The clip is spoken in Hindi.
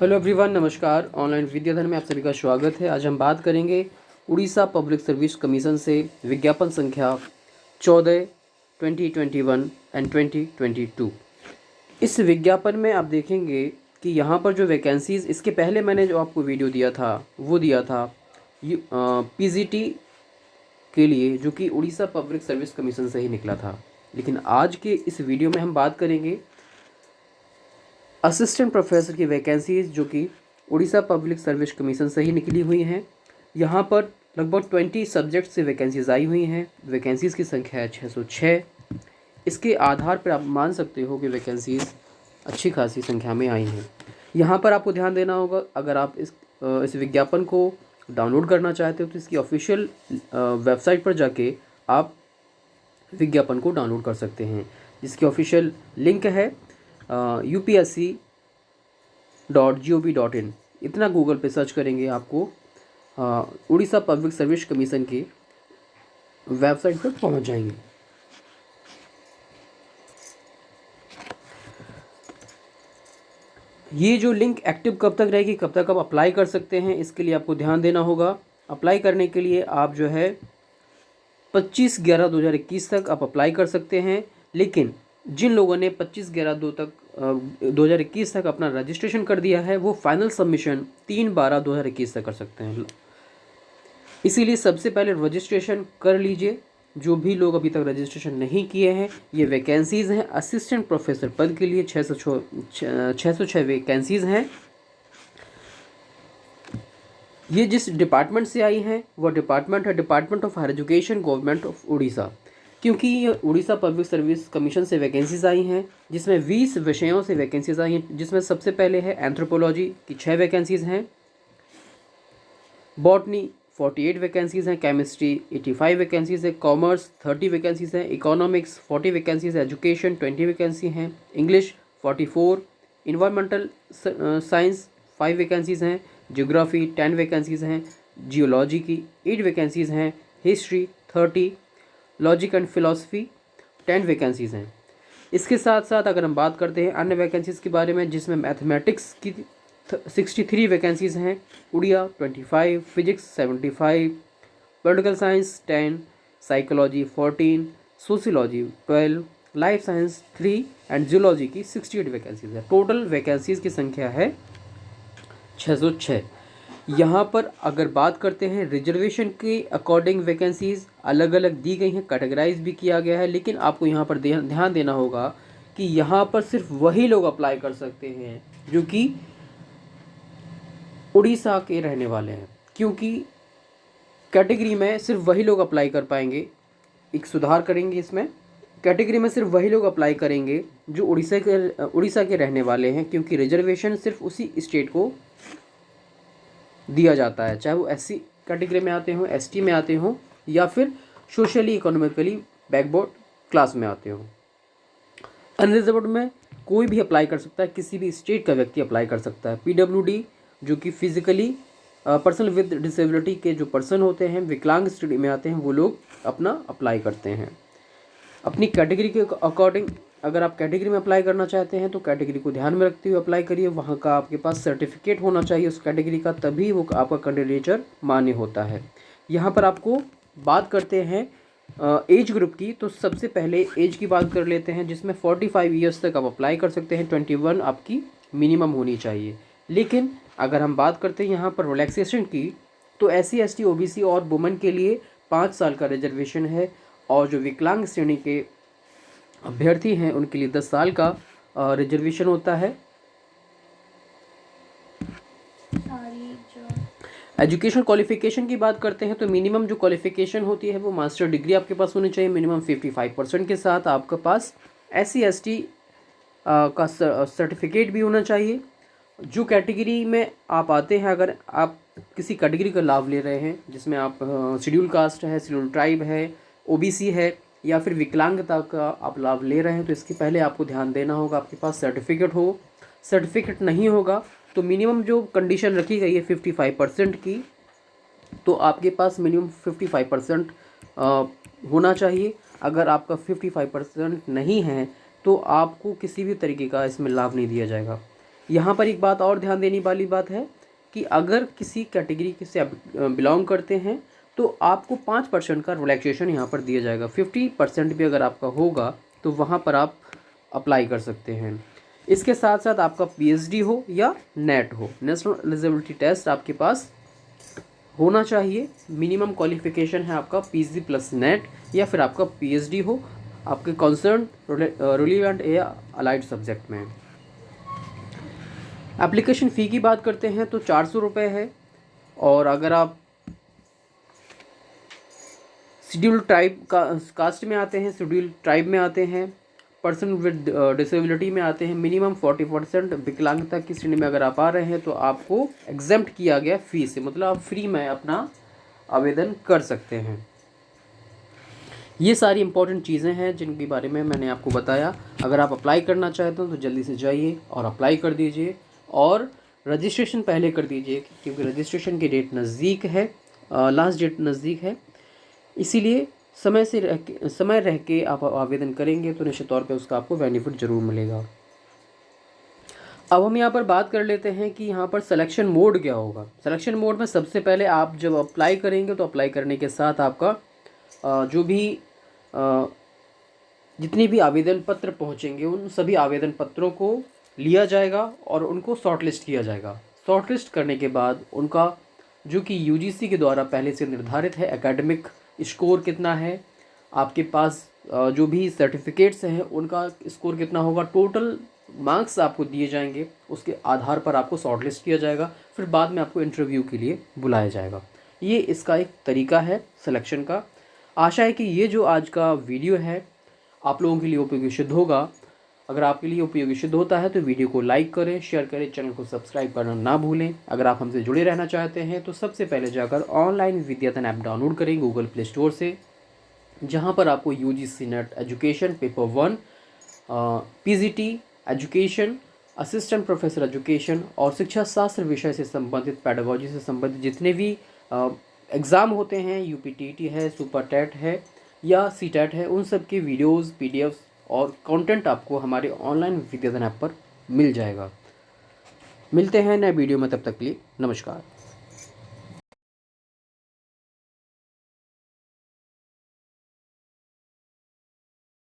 हेलो एवरीवन, नमस्कार। ऑनलाइन विद्याधन में आप सभी का स्वागत है। आज हम बात करेंगे उड़ीसा पब्लिक सर्विस कमीशन से विज्ञापन संख्या 14 2021 एंड 2022। इस विज्ञापन में आप देखेंगे कि यहाँ पर जो वैकेंसीज़, इसके पहले मैंने जो आपको वीडियो दिया था वो दिया था पीजीटी के लिए, जो कि उड़ीसा पब्लिक सर्विस कमीशन से ही निकला था। लेकिन आज के इस वीडियो में हम बात करेंगे असिस्टेंट प्रोफेसर की वैकेंसीज, जो कि उड़ीसा पब्लिक सर्विस कमीशन से ही निकली हुई हैं। यहाँ पर लगभग 20 सब्जेक्ट से वैकेंसीज आई हुई हैं। वैकेंसीज़ की संख्या है 606। इसके आधार पर आप मान सकते हो कि वैकेंसीज अच्छी खासी संख्या में आई हैं। यहाँ पर आपको ध्यान देना होगा, अगर आप इस विज्ञापन को डाउनलोड करना चाहते हो तो इसकी ऑफिशियल वेबसाइट पर जाके आप विज्ञापन को डाउनलोड कर सकते हैं, जिसकी ऑफिशियल लिंक है upsc.gov.in। इतना गूगल पे सर्च करेंगे आपको उड़ीसा पब्लिक सर्विस कमीशन की वेबसाइट पर पहुंच जाएंगे। ये जो लिंक एक्टिव कब तक रहेगी, कब तक आप अप्लाई कर सकते हैं, इसके लिए आपको ध्यान देना होगा। अप्लाई करने के लिए आप जो है 25/11/2021 तक आप अप्लाई कर सकते हैं। लेकिन जिन लोगों ने 25/11/2021 तक अपना रजिस्ट्रेशन कर दिया है, वो फाइनल सबमिशन 3/12/2021 तक कर सकते हैं। इसीलिए सबसे पहले रजिस्ट्रेशन कर लीजिए। जो भी लोग अभी तक रजिस्ट्रेशन नहीं किए हैं, ये वैकेंसीज़ हैं असिस्टेंट प्रोफेसर पद के लिए। 606 वैकेंसीज़ हैं। ये जिस डिपार्टमेंट से आई हैं वो डिपार्टमेंट है department of higher education, government of Orissa. क्योंकि ये उड़ीसा पब्लिक सर्विस कमीशन से वैकेंसीज आई हैं, जिसमें 20 विषयों से वैकेंसीज आई हैं। जिसमें सबसे पहले है एंथ्रोपोलॉजी की 6 वैकेंसीज हैं, बॉटनी 48 वैकेंसीज हैं, केमिस्ट्री 85 वैकेंसीज है, कॉमर्स 30 वैकेंसीज हैं, इकोनॉमिक्स 40 वैकेंसीज है, एजुकेशन 20 वैकेंसी हैं, इंग्लिश 44, इन्वायरमेंटल साइंस 5 वैकेंसीज हैं, ज्योग्राफी 10 वैकेंसीज हैं, जियोलॉजी की 8 वैकेंसीज हैं, history 30, logic and philosophy 10 vacancies हैं। इसके साथ साथ अगर हम बात करते हैं अन्य वैकेंसीज़ के बारे में, जिसमें मैथमेटिक्स की 63 वैकेंसीज़ हैं, Odia 25, physics 75, political science 10, psychology 14, sociology 12, life science 3 and geology की 68 वैकेंसीज़ है। टोटल वैकेंसीज़ की संख्या है 606। यहाँ पर अगर बात करते हैं रिजर्वेशन के अकॉर्डिंग, वैकेंसीज़ अलग अलग दी गई हैं, कैटेगराइज भी किया गया है। लेकिन आपको यहाँ पर ध्यान देना होगा कि यहाँ पर सिर्फ वही लोग अप्लाई कर सकते हैं जो कि उड़ीसा के रहने वाले हैं, क्योंकि कैटेगरी में सिर्फ वही लोग अप्लाई कर पाएंगे। एक सुधार करेंगे इसमें, कैटेगरी में सिर्फ वही लोग अप्लाई करेंगे जो उड़ीसा के रहने वाले हैं, क्योंकि रिजर्वेशन सिर्फ उसी स्टेट को दिया जाता है, चाहे वो एससी कैटेगरी में आते हों, एसटी में आते हों, या फिर सोशली इकोनॉमिकली बैकवर्ड क्लास में आते हों। अनरिजर्व्ड में कोई भी अप्लाई कर सकता है, किसी भी स्टेट का व्यक्ति अप्लाई कर सकता है। पीडब्ल्यूडी, जो कि फिजिकली पर्सन विद डिसेबिलिटी के जो पर्सन होते हैं, विकलांग स्थिति में आते हैं, वो लोग अपना अप्लाई करते हैं अपनी कैटेगरी के अकॉर्डिंग। अगर आप कैटेगरी में अप्लाई करना चाहते हैं तो कैटेगरी को ध्यान में रखते हुए अप्लाई करिए। वहाँ का आपके पास सर्टिफिकेट होना चाहिए उस कैटेगरी का, तभी वो आपका कैंडिडेचर मान्य होता है। यहाँ पर आपको बात करते हैं एज ग्रुप की, तो सबसे पहले एज की बात कर लेते हैं, जिसमें 45 ईयर्स तक आप अप्लाई कर सकते हैं। 21 आपकी मिनिमम होनी चाहिए। लेकिन अगर हम बात करते हैं यहाँ पर रिलैक्सेशन की, तो SC ST OBC और वुमेन के लिए 5 साल का रिजर्वेशन है, और जो विकलांग श्रेणी के अभ्यर्थी हैं उनके लिए 10 साल का रिजर्वेशन होता है। एजुकेशन क्वालिफिकेशन की बात करते हैं, तो मिनिमम जो क्वालिफिकेशन होती है वो मास्टर डिग्री आपके पास होनी चाहिए, मिनिमम 55% के साथ। आपके पास SC ST का सर्टिफिकेट भी होना चाहिए। जो कैटेगरी में आप आते हैं, अगर आप किसी कैटेगरी का लाभ ले रहे हैं, जिसमें आप शेड्यूल कास्ट है, शेड्यूल ट्राइब है, OBC है, या फिर विकलांगता का आप लाभ ले रहे हैं, तो इसके पहले आपको ध्यान देना होगा आपके पास सर्टिफिकेट हो। सर्टिफिकेट नहीं होगा तो मिनिमम जो कंडीशन रखी गई है 55% की, तो आपके पास मिनिमम 55% होना चाहिए। अगर आपका 55% नहीं है तो आपको किसी भी तरीके का इसमें लाभ नहीं दिया जाएगा। यहाँ पर एक बात और ध्यान देने वाली बात है कि अगर किसी कैटेगरी से आप बिलोंग करते हैं तो आपको 5% का रिलैक्सेशन यहाँ पर दिया जाएगा। 50% भी अगर आपका होगा तो वहाँ पर आप अप्लाई कर सकते हैं। इसके साथ साथ आपका पीएचडी हो या नेट हो, नेशनल एलिजिबिलिटी टेस्ट आपके पास होना चाहिए। मिनिमम क्वालिफिकेशन है आपका पीजी प्लस नेट, या फिर आपका पीएचडी हो आपके कंसर्न रिलेवेंट या अलाइड सब्जेक्ट में। एप्लीकेशन फ़ी की बात करते हैं तो 400 रुपये है। और अगर आप शेड्यूल ट्राइब कास्ट में आते हैं, शेड्यूल ट्राइब में आते हैं, पर्सन विद डिसेबिलिटी में आते हैं, मिनिमम 40% विकलांगता की श्रेणी में अगर आप आ रहे हैं तो आपको एग्जेम्प्ट किया गया फ़ी से, मतलब आप फ्री में अपना आवेदन कर सकते हैं। ये सारी इंपॉर्टेंट चीज़ें हैं जिनके बारे में मैंने आपको बताया। अगर आप अप्लाई करना चाहते हो तो जल्दी से जाइए और अप्लाई कर दीजिए, और रजिस्ट्रेशन पहले कर दीजिए क्योंकि रजिस्ट्रेशन की डेट नज़दीक है, लास्ट डेट नज़दीक है। इसीलिए समय रह के आप आवेदन करेंगे तो निश्चित तौर पे उसका आपको बेनिफिट ज़रूर मिलेगा। अब हम यहाँ पर बात कर लेते हैं कि यहाँ पर सिलेक्शन मोड क्या होगा। सिलेक्शन मोड में सबसे पहले आप जब अप्लाई करेंगे तो अप्लाई करने के साथ आपका जो भी जितने भी आवेदन पत्र पहुँचेंगे उन सभी आवेदन पत्रों को लिया जाएगा और उनको शॉर्टलिस्ट किया जाएगा। शॉर्टलिस्ट करने के बाद उनका जो कि यूजीसी के द्वारा पहले से निर्धारित है एकेडमिक स्कोर कितना है, आपके पास जो भी सर्टिफिकेट्स हैं उनका स्कोर कितना होगा, टोटल मार्क्स आपको दिए जाएंगे, उसके आधार पर आपको शॉर्टलिस्ट किया जाएगा। फिर बाद में आपको इंटरव्यू के लिए बुलाया जाएगा। ये इसका एक तरीका है सिलेक्शन का। आशा है कि ये जो आज का वीडियो है आप लोगों के लिए उपयोगी सिद्ध होगा। अगर आपके लिए उपयोगी सिद्ध होता है तो वीडियो को लाइक करें, शेयर करें, चैनल को सब्सक्राइब करना ना भूलें। अगर आप हमसे जुड़े रहना चाहते हैं तो सबसे पहले जाकर ऑनलाइन विद्याधन ऐप डाउनलोड करें गूगल प्ले स्टोर से, जहां पर आपको UGC net education paper 1, PGT education, assistant professor education और शिक्षा शास्त्र विषय से संबंधित, पैडागोजी से संबंधित जितने भी एग्ज़ाम होते हैं, यूपीटीटी है, सुपर टेट है या सीटेट है, उन सब के वीडियोज़, पीडीएफ्स और कंटेंट आपको हमारे ऑनलाइन विद्याधन ऐप पर मिल जाएगा। मिलते हैं नए वीडियो में, तब तक के लिए नमस्कार।